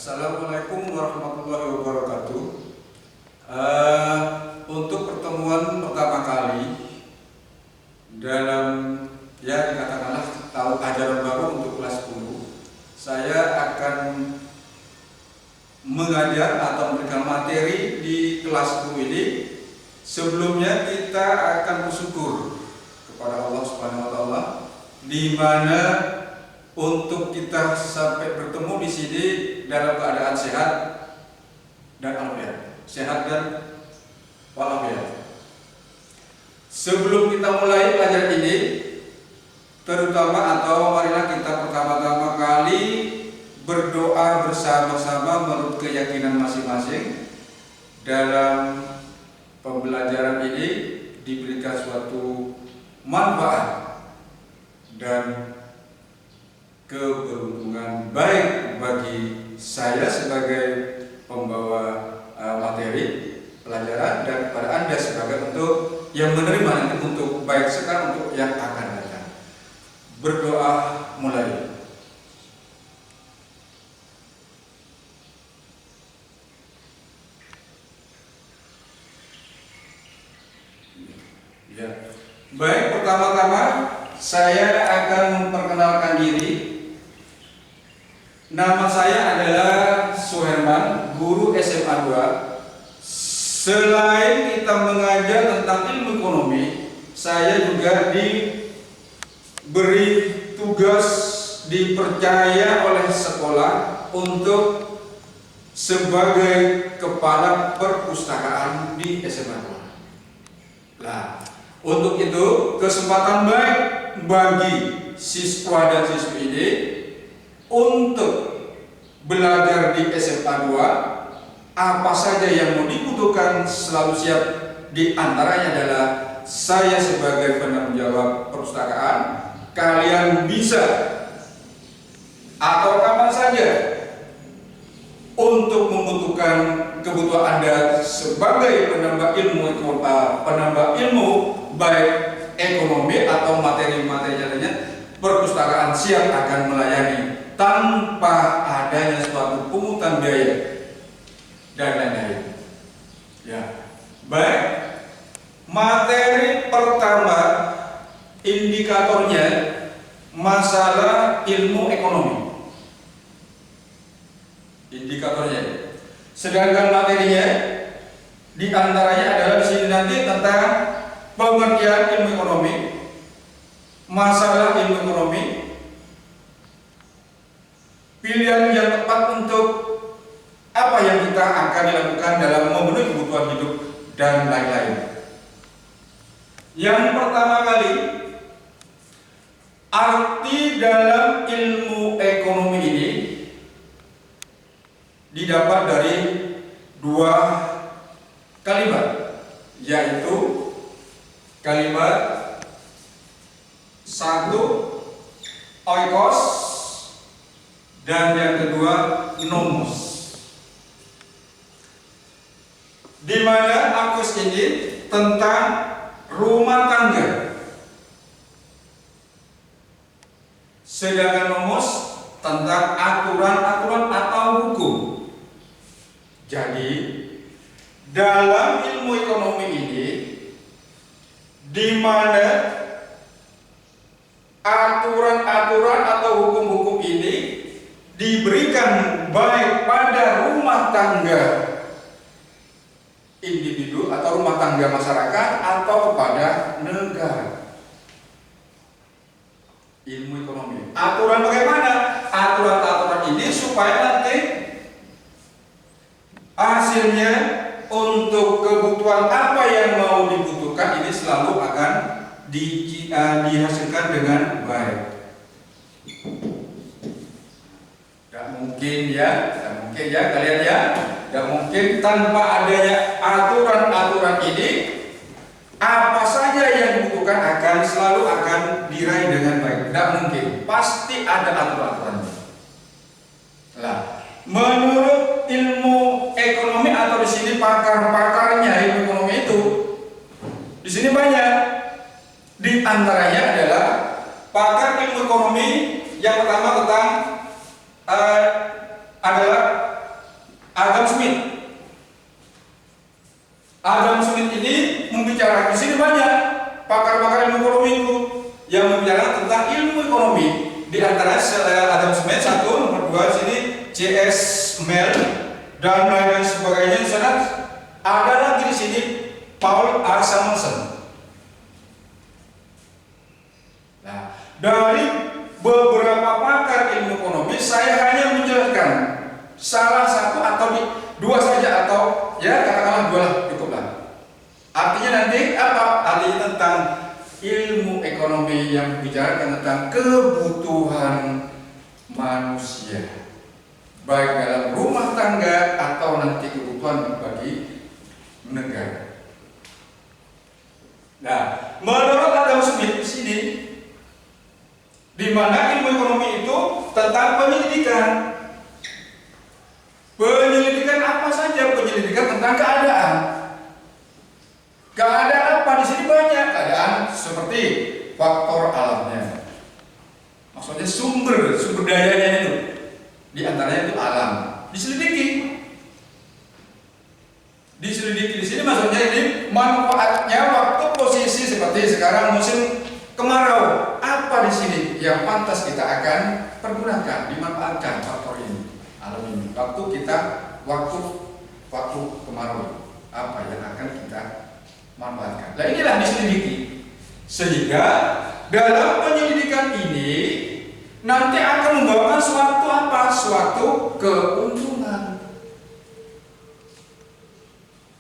Assalamualaikum warahmatullahi wabarakatuh. Untuk pertemuan pertama kali dalam dikatakanlah tahun ajaran baru untuk kelas 10, saya akan mengajar atau memberikan materi di kelas 10 ini. Sebelumnya kita akan bersyukur kepada Allah Subhanahu wa taala di mana untuk kita sampai bertemu di sini dalam keadaan sehat dan walafiat. Sehat dan walafiat. Sebelum kita mulai pelajaran ini, terutama atau marilah kita pertama-tama kali berdoa bersama-sama menurut keyakinan masing-masing dalam pembelajaran ini diberikan suatu manfaat dan keberuntungan baik bagi saya sebagai pembawa materi pelajaran dan kepada Anda sebagai untuk yang menerima nanti untuk baik sekarang untuk yang akan datang. Berdoa mulai. Ya. Baik, pertama-tama saya akan memperkenalkan diri. Nama saya adalah Suherman, guru SMA 2. Selain kita mengajar tentang ilmu ekonomi, saya juga diberi tugas, dipercaya oleh sekolah untuk sebagai kepala perpustakaan di SMA 2. Nah, untuk itu kesempatan baik bagi siswa dan siswi ini untuk belajar di SMA 2. Apa saja yang mau dibutuhkan selalu siap. Di antaranya adalah saya sebagai penanggung jawab perpustakaan. Kalian bisa atau kapan saja untuk membutuhkan kebutuhan Anda sebagai penambah ilmu baik ekonomi atau materi-materi lainnya, perpustakaan siap akan melayani tanpa adanya suatu pungutan biaya dan lain-lain. Ya, baik. Materi pertama indikatornya masalah ilmu ekonomi. Indikatornya. Sedangkan materinya di antaranya adalah di sini nanti tentang pengertian ilmu ekonomi, masalah ilmu ekonomi, pilihan yang tepat untuk apa yang kita akan dilakukan dalam memenuhi kebutuhan hidup dan lain-lain. Yang pertama kali, arti dalam ilmu ekonomi ini didapat dari dua kalimat, yaitu kalimat satu oikos dan yang kedua nomos. Di mana oikos ini tentang rumah tangga, sedangkan nomos tentang aturan-aturan atau hukum. Jadi dalam ilmu ekonomi ini, di mana aturan-aturan atau hukum-hukum ini diberikan baik pada rumah tangga individu atau rumah tangga masyarakat atau kepada negara. Ilmu ekonomi. Aturan bagaimana? Aturan-aturan ini supaya nanti hasilnya untuk kebutuhan apa yang mau dibutuhkan ini selalu akan dihasilkan dengan baik. Tidak mungkin ya kalian ya. Tidak mungkin tanpa adanya aturan-aturan ini, apa saja yang dibutuhkan selalu akan diraih dengan baik. Tidak mungkin, pasti ada aturan-aturannya. Nah, menurut ilmu ekonomi atau di sini pakar-pakarnya ilmu ekonomi itu, di sini banyak. Di antaranya adalah pakar ilmu ekonomi yang pertama tentang adalah yang membicarakan tentang ilmu ekonomi. Di antara Adam Smith 1, nomor 2 sini J.S. Mill dan lain sebagainya. Sana ada lagi di sini Paul R. Samuelson. Nah, dari beberapa pakar ilmu ekonomi saya hanya menjelaskan salah satu atau dua saja, atau ya katakanlah dua lah, cukuplah. Artinya nanti apa? Artinya tentang ilmu ekonomi yang membicarakan tentang kebutuhan manusia, baik dalam rumah tangga atau nanti kebutuhan bagi negara. Nah, menurut Adam Smith di sini, di mana ilmu ekonomi itu tentang penyelidikan. Penyelidikan apa saja? Penyelidikan tentang keadaan. Keadaan apa di sini banyak keadaan seperti faktor alamnya. Maksudnya sumber dayanya itu. Di antaranya itu alam. Diselidiki. Diselidiki di sini maksudnya ini manfaatnya waktu posisi seperti sekarang musim kemarau. Apa di sini yang pantas kita akan pergunakan, dimanfaatkan faktor ini, alam ini. Waktu kemarau apa yang akan kita manfaatkan. Nah, inilah diselidiki. Sehingga dalam penyelidikan ini nanti akan membawakan suatu apa? Suatu keuntungan.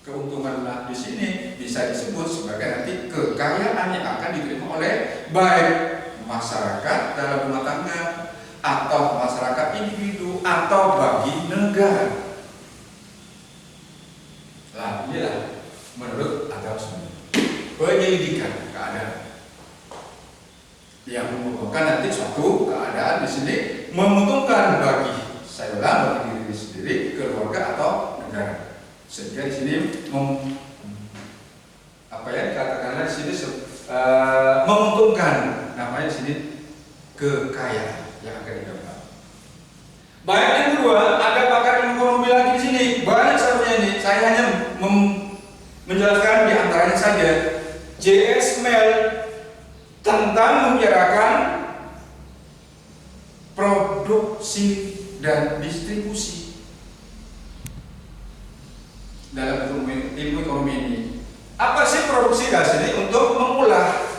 Keuntunganlah di sini bisa disebut sebagai nanti kekayaan yang akan diterima oleh baik masyarakat dalam rumah tangga atau masyarakat individu atau bagi negara. Nah, inilah menurut Adam Smith penyelidikan keadaan yang membutuhkan nanti suatu keadaan di sini menguntungkan bagi saya ulang, bagi diri sendiri, keluarga atau negara. Sehingga di sini dikatakanlah di sini menguntungkan, namanya di sini kekayaan yang akan didapat. Baik, yang kedua, ada pakar ilmu ekonomi lagi di sini. Banyak sebenarnya ini. Saya hanya menjelaskan di antaranya saja. J.S. Mill tentang membicarakan produksi dan distribusi dalam ilmu ekonomi ini. Apa sih produksi di sini? Untuk mengolah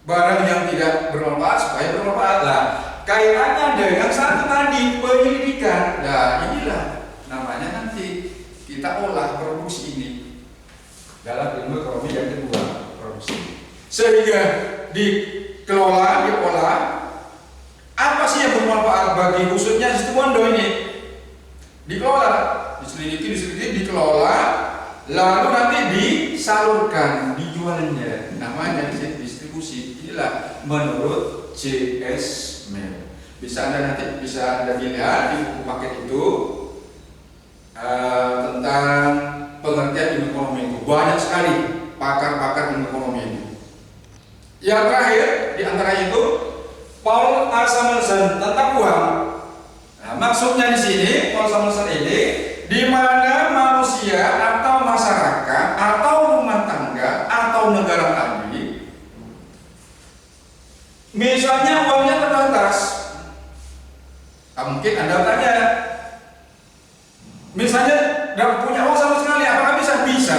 barang yang tidak bermanfaat supaya bermanfaat. Lah, kaitannya dengan satu tadi, penyelidikan. Nah, inilah namanya nanti kita olah produksi ini dalam ilmu ekonomi yang kedua, produksi. Sehingga dikelola, diolah. Apa sih yang bermanfaat bagi khususnya sistem Wondo ini? Dikelola, diselidiki, dikelola, lalu nanti disalurkan, dijualnya. Namanya distribusi. Inilah menurut J.S. Mill. Bisa Anda lihat di buku paket itu tentang pengertian ilmu ekonomi itu. Banyak sekali pakar-pakar ilmu ekonomi ini. Yang terakhir di antaranya itu Paul R. Samuelson tentang uang. Nah, maksudnya di sini Paul Samuelson ini di mana manusia atau masyarakat atau rumah tangga atau negara tadi, misalnya uangnya terbatas. Mungkin Anda tanya, misalnya tidak punya uang sama sekali, apakah bisa? Bisa.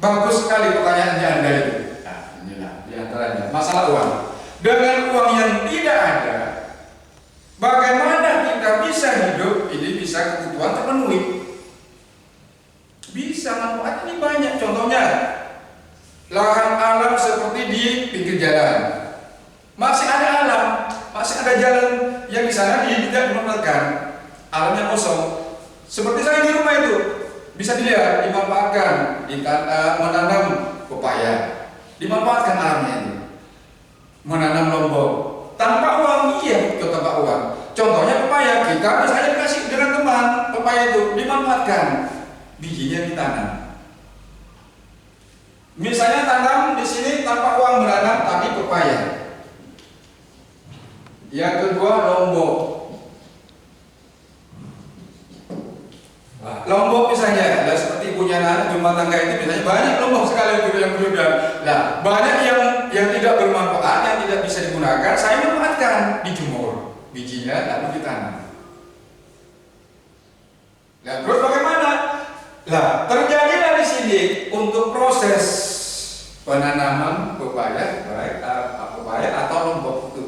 Bagus sekali pertanyaannya Anda itu. Nah, inilah diantaranya masalah uang. Dengan uang yang tidak ada, bagaimana kita bisa hidup? Ini bisa kebutuhan terpenuhi. Bisa, manfaatnya ini banyak. Contohnya lahan alam seperti di pinggir jalan. Masih ada alam, masih ada jalan yang di sana tidak dimanfaatkan. Alamnya kosong. Seperti saya di rumah itu, bisa dilihat dimanfaatkan, menanam pepaya, dimanfaatkan alamnya itu. Menanam lombok tanpa uang, iya, tanpa uang. Contohnya pepaya, kita misalnya dikasih dengan teman, pepaya itu dimanfaatkan, bijinya ditanam. Misalnya tanam di sini tanpa uang menanam, tapi pepaya. Yang kedua lombok. Lombok misalnya, seperti punya anak rumah tangga itu misalnya banyak lombok sekali yang berbeda. Nah, banyak yang mengatakan saya memanfaatkan, dijemur bijinya lalu ditanam. Nah, terus bagaimana? Lah, terjadilah di sini untuk proses penanaman pepaya, baik pepaya atau lombok itu,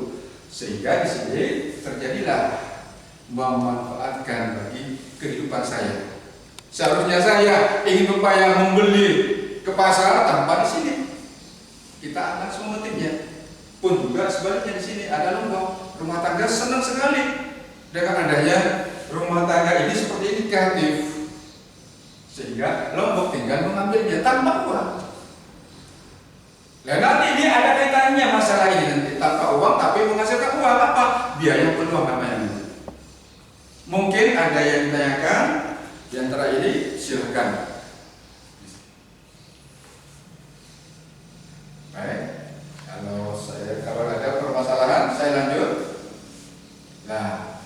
sehingga di sini terjadilah memanfaatkan bagi kehidupan saya. Seharusnya saya ingin pepaya membeli ke pasar tanpa di sini kita langsung memetiknya. Pun juga sebaliknya di sini ada lombok, rumah tangga senang sekali dengan adanya rumah tangga ini seperti ini kreatif, sehingga lombok tinggal mengambilnya tanpa uang. Nah, nanti ini ada kaitannya masalah ini nanti tanpa uang tapi menghasilkan uang apa? Biaya peluang namanya. Mungkin ada yang ditanyakan di antara ini, silakan. Baik. Kalau ada permasalahan saya lanjut. Nah,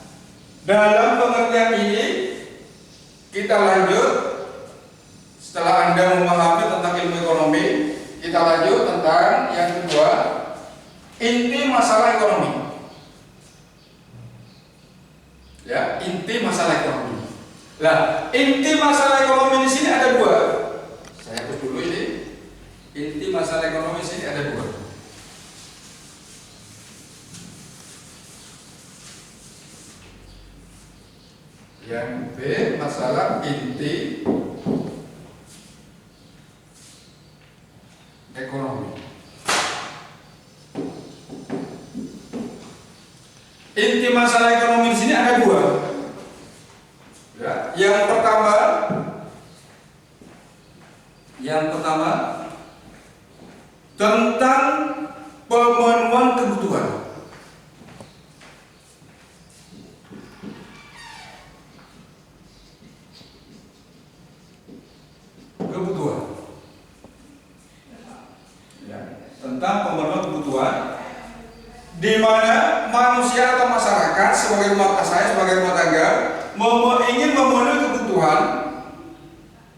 dalam pengertian ini kita lanjut. Setelah Anda memahami tentang ilmu ekonomi, kita lanjut tentang yang kedua, inti masalah ekonomi. Ya, inti masalah ekonomi. Nah, inti masalah ekonomi di sini ada dua. Saya hapus dulu ini. Inti masalah ekonomi di sini ada dua. Yang B, masalah inti ekonomi. Inti masalah ekonomi di sini ada dua. Ya, yang pertama tentang pemenuhan kebutuhan. Tentang pemenuhan kebutuhan, di mana manusia atau masyarakat sebagai rumah tangga ingin memenuhi kebutuhan.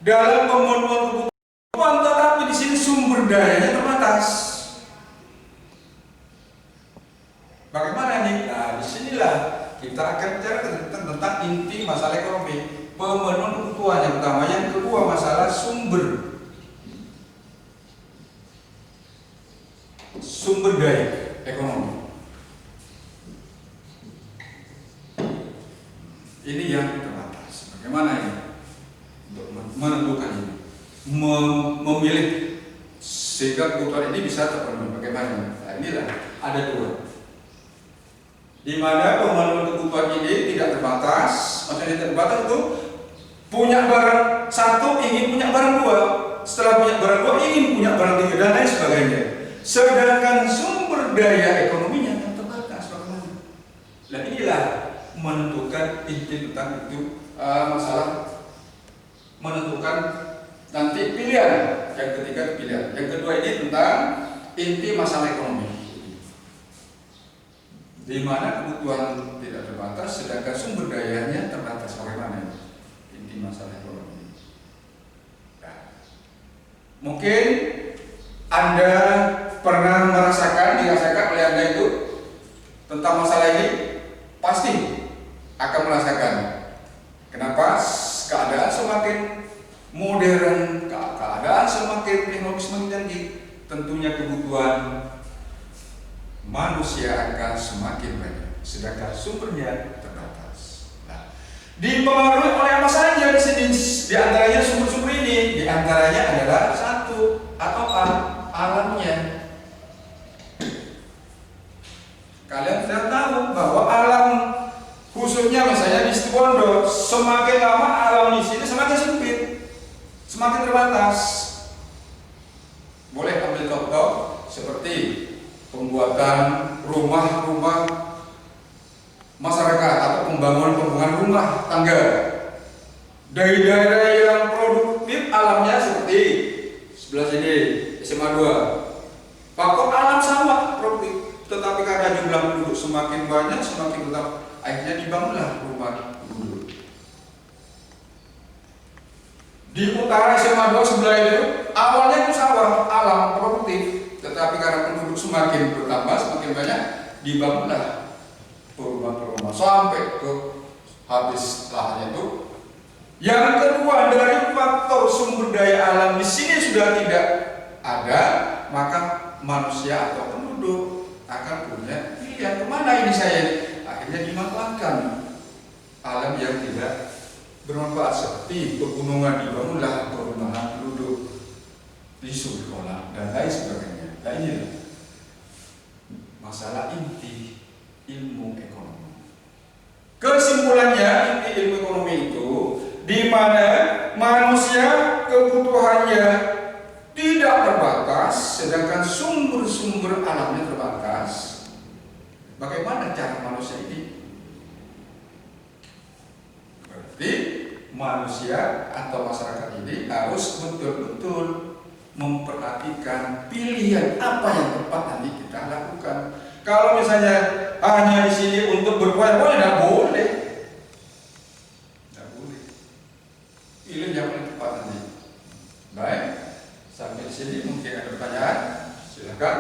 Dalam pemenuhan kebutuhan, tetapi di sini sumber dayanya terbatas. Bagaimana nih? Nah, disinilah kita akan bicara tentang inti masalah ekonomi, pemenuhan kebutuhan yang pertama, yang kedua masalah sumber daya ekonomi. Ini yang terbatas. Bagaimana ini untuk menentukan ini, memilih sehingga kebutuhan ini bisa terpenuhi? Bagaimana? Nah, inilah ada dua. Di mana pemenuhan kebutuhan ini tidak terbatas. Maksudnya tidak terbatas itu punya barang satu ingin punya barang dua, setelah punya barang dua ingin punya barang tiga dan lain sebagainya. Sedangkan sumber daya ekonominya yang terbatas, bagaimana? Dan inilah menentukan inti tentang itu masalah menentukan nanti pilihan. Yang ketiga pilihan. Yang kedua ini tentang inti masalah ekonomi, di mana kebutuhan tidak terbatas, sedangkan sumber dayanya terbatas. Bagaimana inti masalah ekonomi? Nah, mungkin Anda pernah dirasakan oleh Anda itu tentang masalah ini, pasti akan merasakan. Kenapa? Keadaan semakin modern, keadaan semakin teknologi semakin tinggi, tentunya kebutuhan manusia akan semakin banyak, sedangkan sumbernya terbatas. Nah, dipengaruhi oleh apa saja di sini? Di antaranya sumber-sumber ini, di antaranya adalah satu atau alamnya. Kalian sudah tahu bahwa alam, khususnya misalnya di Situbondo, semakin lama alam di sini semakin sempit, semakin terbatas. Boleh ambil contoh seperti pembuatan rumah-rumah masyarakat atau pembangunan rumah tangga dari daerah yang produktif alamnya seperti sebelah sini SMA 2, Pakok alam sawah produktif. Tetapi karena jumlah penduduk semakin banyak, semakin tetap, akhirnya dibangunlah rumah penduduk. Di utara SMA 2 sebelah itu, awalnya itu sawah alam produktif, tetapi karena penduduk semakin bertambah, semakin banyak, dibangunlah rumah-rumah sampai ke habis lahannya itu. Yang kedua, dari faktor sumber daya alam di sini sudah tidak ada, maka manusia atau penduduk akan punya pilihan kemana ini saya. Akhirnya dimanfaatkan alam yang tidak bermanfaat, seperti pegunungan dibangunlah perumahan penduduk di sekolah dan lain sebagainya. Nah, ini masalah inti ilmu ekonomi. Kesimpulannya, inti ilmu ekonomi itu di mana manusia kebutuhannya tidak terbatas, sedangkan sumber-sumber alamnya terbatas. Bagaimana cara manusia ini? Berarti manusia atau masyarakat ini harus betul-betul memperhatikan pilihan apa yang tepat nanti kita lakukan. Kalau misalnya hanya di sini untuk berbuat-buat, tidak boleh. Tidak boleh. Pilih yang paling tepat nanti. Baik, sampai di sini mungkin ada pertanyaan, silakan.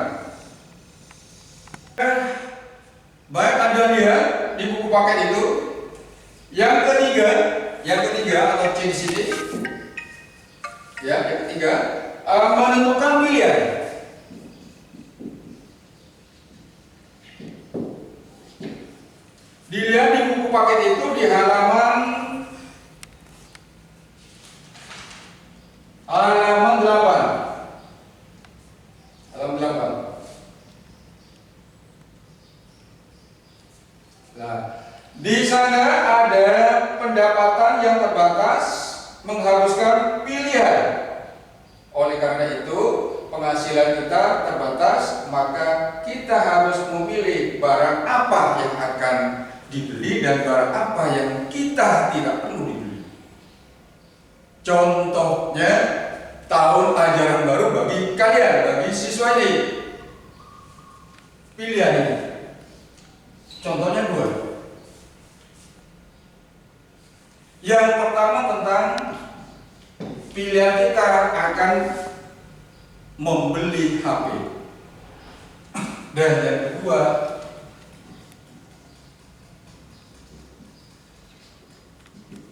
Baik, Anda lihat di buku paket itu. Yang ketiga atau C di sini. Ya, yang ketiga, menentukan pilihan. Dilihat di buku paket itu di halaman 8. Halaman 8. Nah, di sana ada pendapatan yang terbatas mengharuskan pilihan. Oleh karena itu, penghasilan kita terbatas, maka kita harus memilih barang apa yang akan dibeli dan barang apa yang kita tidak perlu dibeli. Contohnya, tahun ajaran baru bagi kalian, bagi siswa ini. Pilihan ini. Contohnya 2. Yang pertama tentang pilihan kita akan membeli HP. Dan yang kedua,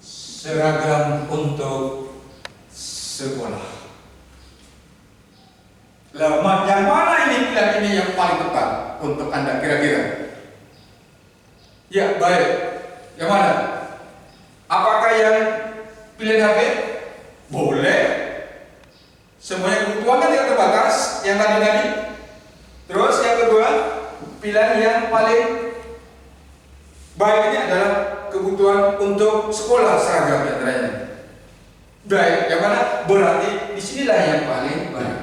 seragam untuk sekolah. Lah, yang mana ini pilihan ini yang paling tepat untuk Anda kira-kira? Ya, baik. Yang mana? Apakah yang pilihan HP? Boleh. Semuanya kebutuhan kan tidak terbatas, yang tadi. Terus yang kedua, pilihan yang paling baik ini adalah kebutuhan untuk sekolah, seragam dan lainnya. Baik, yang mana? Berarti disinilah yang paling baik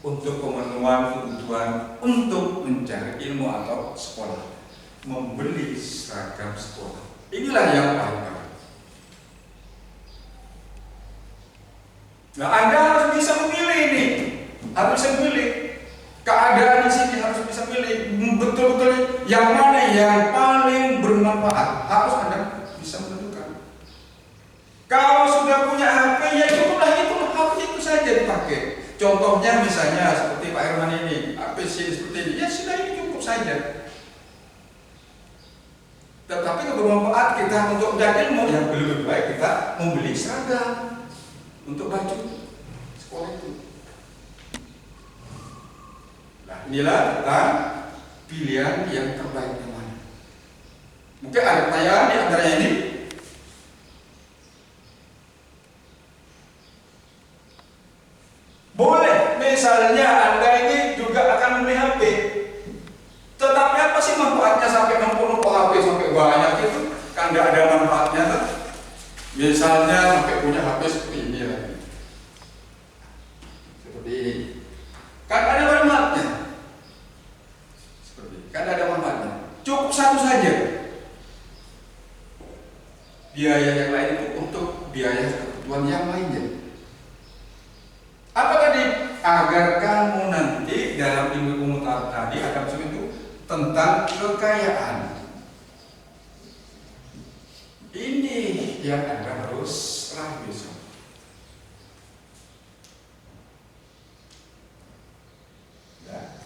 untuk pemenuhan kebutuhan untuk mencari ilmu atau sekolah, membeli seragam sekolah. Inilah yang paling baik. Nah, Anda harus bisa memilih ini, harus bisa memilih keadaan di sini, harus bisa pilih betul-betul yang mana yang paling bermanfaat. Harus Anda bisa menentukan. Kalau sudah punya HP, ya cukuplah itu HP itu saja dipakai. Contohnya misalnya seperti Pak Herman ini, HP sini seperti ini, ya sudah ini cukup saja. Tetapi bermanfaat kita untuk mencari ilmu, yang lebih baik kita membeli seragam untuk baju sekolah itu. Nah, inilah tentang pilihan yang terbaik yang mana. Mungkin ada pertanyaan di antaranya ini. Boleh, misalnya Anda ini juga akan membeli HP, tetapi apa sih manfaatnya sampai numpuk-numpuk HP sampai banyak itu? Kan tidak ada manfaatnya kan? Misalnya sampai punya HP seperti ini lagi, seperti ini, kan ada manfaatnya. Seperti ini, kan ada manfaatnya. Cukup satu saja. Biaya yang lain itu untuk biaya kebutuhan yang lainnya. Apa tadi? Agar kamu nanti dalam ilmu tadi ada maksud itu tentang kekayaan. Ini yang Anda harus raih besok. Ya.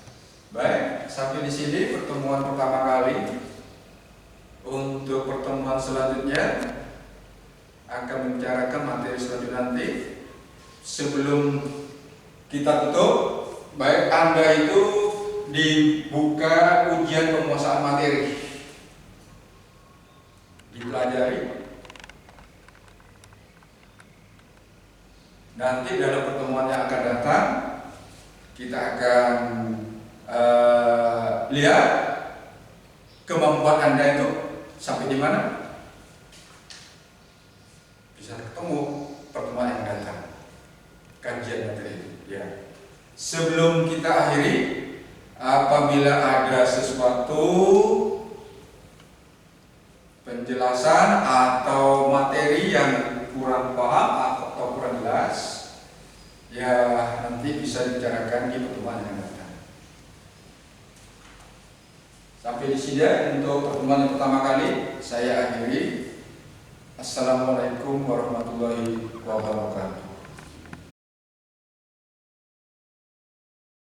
Baik. sampai di sini pertemuan pertama kali. Untuk pertemuan selanjutnya akan membicarakan materi selanjutnya nanti. Sebelum kita tutup, baik Anda itu dibuka ujian penguasaan materi, dipelajari. Nanti dalam pertemuan yang akan datang kita akan lihat kemampuan Anda itu sampai di mana. Bisa ketemu pertemuan yang datang, kajian materi ya. Sebelum kita akhiri, apabila ada sesuatu penjelasan atau materi yang kurang paham atau kurang jelas, ya nanti bisa dibicarakan di pertemuan yang datang. Sampai di sini untuk pertemuan yang pertama kali saya akhiri. Assalamualaikum warahmatullahi wabarakatuh.